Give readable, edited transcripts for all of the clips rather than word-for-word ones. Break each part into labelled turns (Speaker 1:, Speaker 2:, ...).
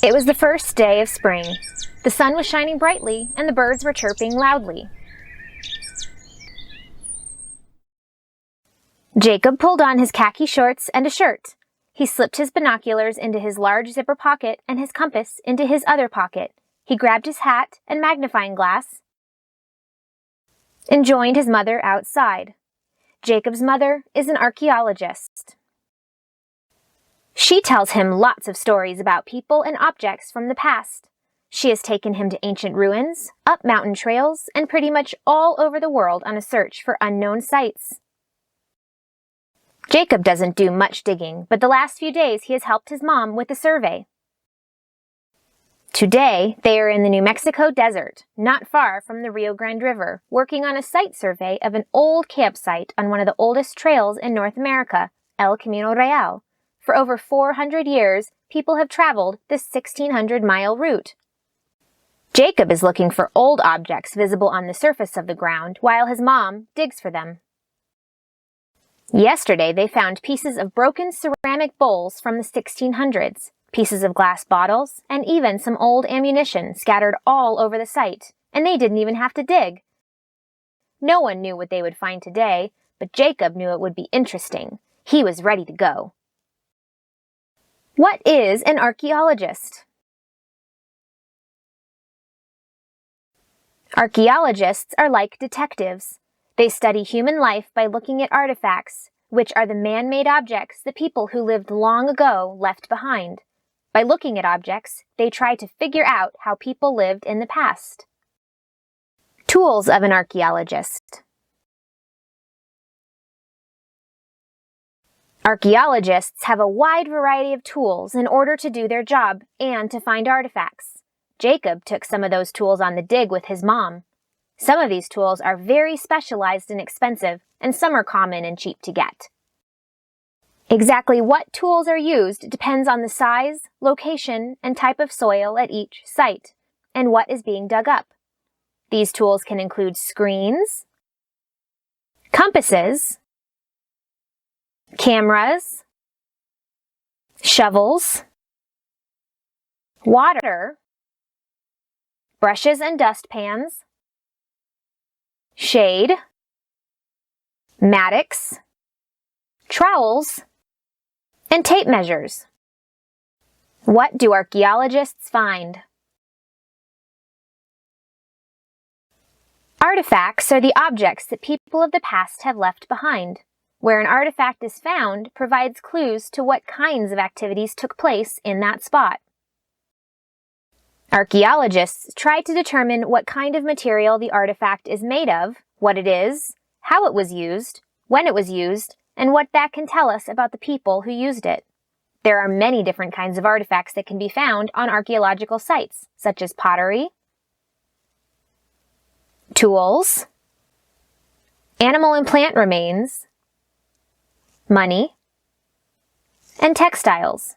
Speaker 1: It was the first day of spring. The sun was shining brightly, and the birds were chirping loudly. Jacob pulled on his khaki shorts and a shirt. He slipped his binoculars into his large zipper pocket and his compass into his other pocket. He grabbed his hat and magnifying glass and joined his mother outside. Jacob's mother is an archaeologist. She tells him lots of stories about people and objects from the past. She has taken him to ancient ruins, up mountain trails, and pretty much all over the world on a search for unknown sites. Jacob doesn't do much digging, but the last few days he has helped his mom with a survey. Today, they are in the New Mexico desert, not far from the Rio Grande River, working on a site survey of an old campsite on one of the oldest trails in North America, El Camino Real. For over 400 years, people have traveled this 1,600-mile route. Jacob is looking for old objects visible on the surface of the ground, while his mom digs for them. Yesterday, they found pieces of broken ceramic bowls from the 1600s, pieces of glass bottles, and even some old ammunition scattered all over the site, and they didn't even have to dig. No one knew what they would find today, but Jacob knew it would be interesting. He was ready to go. What is an archaeologist? Archaeologists are like detectives. They study human life by looking at artifacts, which are the man-made objects the people who lived long ago left behind. By looking at objects, they try to figure out how people lived in the past. Tools of an archaeologist. Archaeologists have a wide variety of tools in order to do their job and to find artifacts. Jacob took some of those tools on the dig with his mom. Some of these tools are very specialized and expensive, and some are common and cheap to get. Exactly what tools are used depends on the size, location, and type of soil at each site, and what is being dug up. These tools can include screens, compasses, cameras, shovels, water, brushes and dustpans, shade, mattocks, trowels, and tape measures. What do archaeologists find? Artifacts are the objects that people of the past have left behind. Where an artifact is found provides clues to what kinds of activities took place in that spot. Archaeologists try to determine what kind of material the artifact is made of, what it is, how it was used, when it was used, and what that can tell us about the people who used it. There are many different kinds of artifacts that can be found on archaeological sites, such as pottery, tools, animal and plant remains, money, and textiles.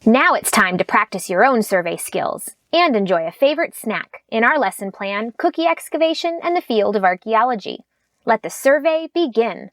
Speaker 1: Now it's time to practice your own survey skills and enjoy a favorite snack in our lesson plan, Cookie Excavation and the Field of Archaeology. Let the survey begin.